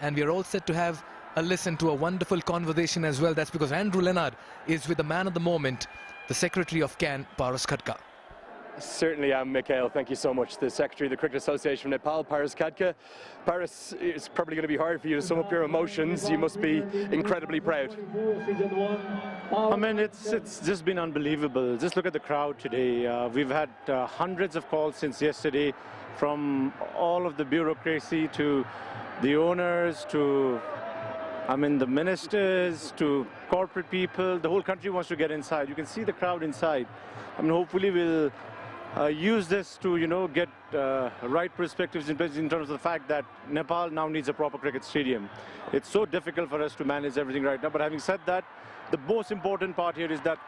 And we are all set to have a listen to a wonderful conversation as well. That's because Andrew Leonard is with the man of the moment, the Secretary of CAN, Paras Khadka. Certainly am, Mikhail. Thank you so much. The Secretary of the Cricket Association of Nepal, Paras Khadka. Paras, it's probably going to be hard for you to sum up your emotions. You must be incredibly proud. I mean, it's just been unbelievable. Just look at the crowd today. We've had hundreds of calls since yesterday from all of the bureaucracy to the owners to, I mean, the ministers to corporate people. The whole country wants to get inside. You can see the crowd inside. I mean, hopefully we'll use this to, you know, get right perspectives in terms of the fact that Nepal now needs a proper cricket stadium. It's so difficult for us to manage everything right now. But having said that, the most important part here is that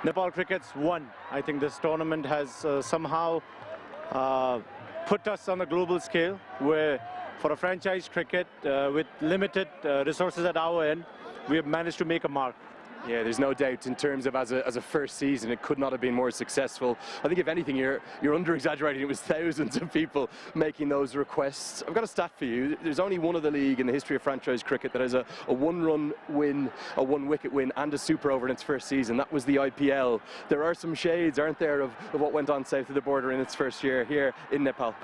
Nepal cricket's won. I think this tournament has somehow put us on a global scale where for a franchise cricket with limited resources at our end, we have managed to make a mark. Yeah, there's no doubt in terms of as a first season, it could not have been more successful. I think if anything, you're under-exaggerating. It was thousands of people making those requests. I've got a stat for you. There's only one other league in the history of franchise cricket that has a one-run win, a one-wicket win, and a super over in its first season. That was the IPL. There are some shades, aren't there, of what went on south of the border in its first year here in Nepal?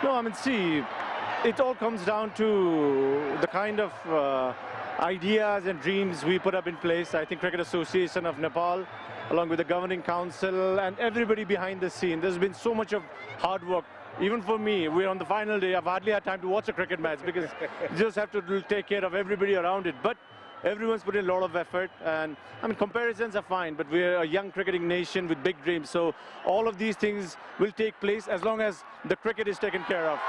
No, I mean, see, it all comes down to the kind of ideas and dreams we put up in place. I think Cricket Association of Nepal, along with the governing council and everybody behind the scene, there's been so much of hard work. Even for me, we're on the final day. I've hardly had time to watch a cricket match because you just have to take care of everybody around it. But everyone's put in a lot of effort, and I mean, comparisons are fine, but we're a young cricketing nation with big dreams. So all of these things will take place as long as the cricket is taken care of.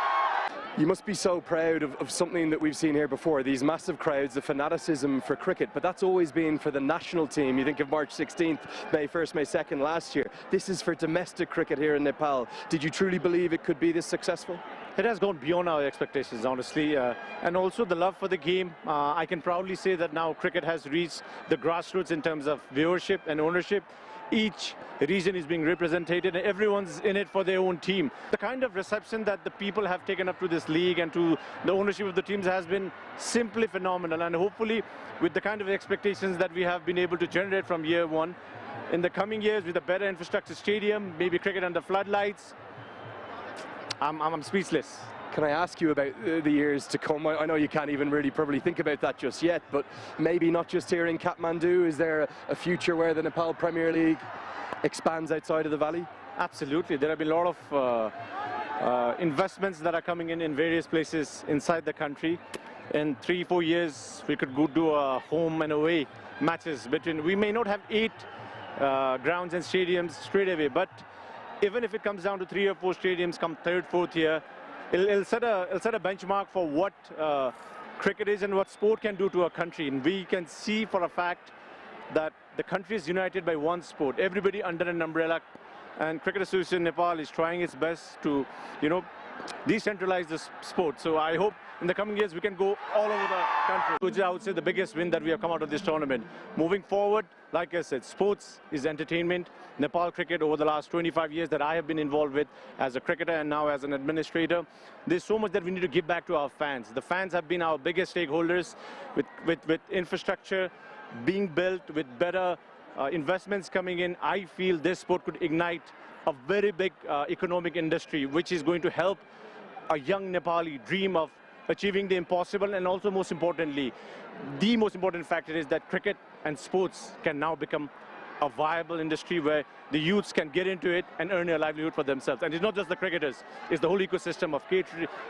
You must be so proud of something that we've seen here before, these massive crowds, the fanaticism for cricket, but that's always been for the national team. You think of March 16th, May 1st, May 2nd last year. This is for domestic cricket here in Nepal. Did you truly believe it could be this successful? It has gone beyond our expectations, honestly, and also the love for the game. I can proudly say that now cricket has reached the grassroots in terms of viewership and ownership. Each region is being represented and everyone's in it for their own team. The kind of reception that the people have taken up to this league and to the ownership of the teams has been simply phenomenal, and hopefully with the kind of expectations that we have been able to generate from year one, in the coming years with a better infrastructure stadium, maybe cricket under floodlights, I'm speechless. Can I ask you about the years to come? I know you can't even really probably think about that just yet, but maybe not just here in Kathmandu. Is there a future where the Nepal Premier League expands outside of the valley? Absolutely. There have been a lot of investments that are coming in various places inside the country. In 3-4 years, we could go do a home and away matches between. We may not have 8 grounds and stadiums straight away, but even if it comes down to 3 or 4 stadiums come 3rd, 4th year, it'll set a benchmark for what cricket is and what sport can do to a country. And we can see for a fact that the country is united by one sport, everybody under an umbrella. And Cricket Association Nepal is trying its best to, you know, decentralize this sport. So I hope in the coming years we can go all over the country, which is, I would say, the biggest win that we have come out of this tournament. Moving forward, like I said, sports is entertainment. Nepal cricket over the last 25 years that I have been involved with as a cricketer and now as an administrator, there's so much that we need to give back to our fans. The fans have been our biggest stakeholders with infrastructure being built, with better investments coming in. I feel this sport could ignite a very big economic industry, which is going to help a young Nepali dream of achieving the impossible. And also, most importantly, the most important factor is that cricket and sports can now become a viable industry where the youths can get into it and earn a livelihood for themselves. And it's not just the cricketers, it's the whole ecosystem of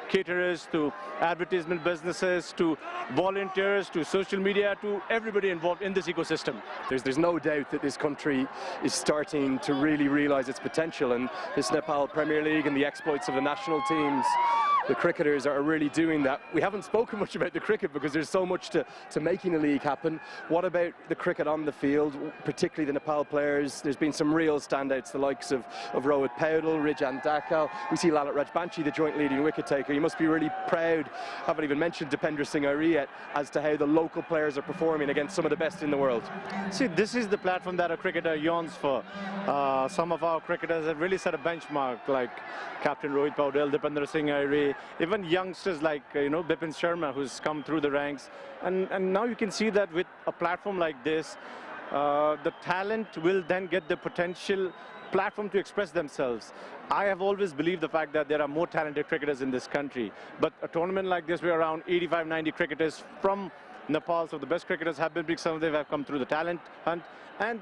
caterers to advertisement businesses to volunteers to social media to everybody involved in this ecosystem. There's no doubt that this country is starting to really realize its potential, and this Nepal Premier League and the exploits of the national teams, the cricketers are really doing that. We haven't spoken much about the cricket because there's so much to making the league happen. What about the cricket on the field, particularly the Nepal players? There's been some real standouts, the likes of Rohit Paudel, Rijan Dakal. We see Lalit Rajbanshi, the joint leading wicket taker. You must be really proud, haven't even mentioned Dipendra Singh Airy yet, as to how the local players are performing against some of the best in the world. See, this is the platform that a cricketer yearns for. Some of our cricketers have really set a benchmark, like Captain Rohit Paudel, Dipendra Singh Airy, play. Even youngsters like, Bipin Sharma, who's come through the ranks. And now you can see that with a platform like this, the talent will then get the potential platform to express themselves. I have always believed the fact that there are more talented cricketers in this country. But a tournament like this, we're around 85, 90 cricketers from Nepal. So the best cricketers have been picked. Some of them have come through the talent hunt. And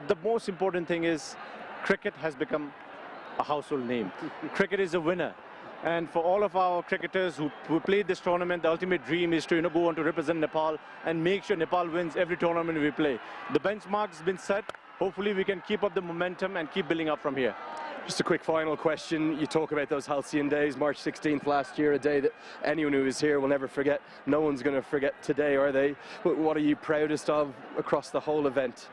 the most important thing is cricket has become a household name. Cricket is a winner. And for all of our cricketers who played this tournament, the ultimate dream is to go on to represent Nepal and make sure Nepal wins every tournament we play. The benchmark's been set. Hopefully we can keep up the momentum and keep building up from here. Just a quick final question. You talk about those halcyon days, March 16th last year, a day that anyone who is here will never forget. No one's going to forget today, are they? What are you proudest of across the whole event?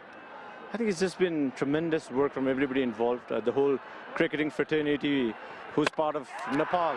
I think it's just been tremendous work from everybody involved. The whole cricketing fraternity who's part of Nepal.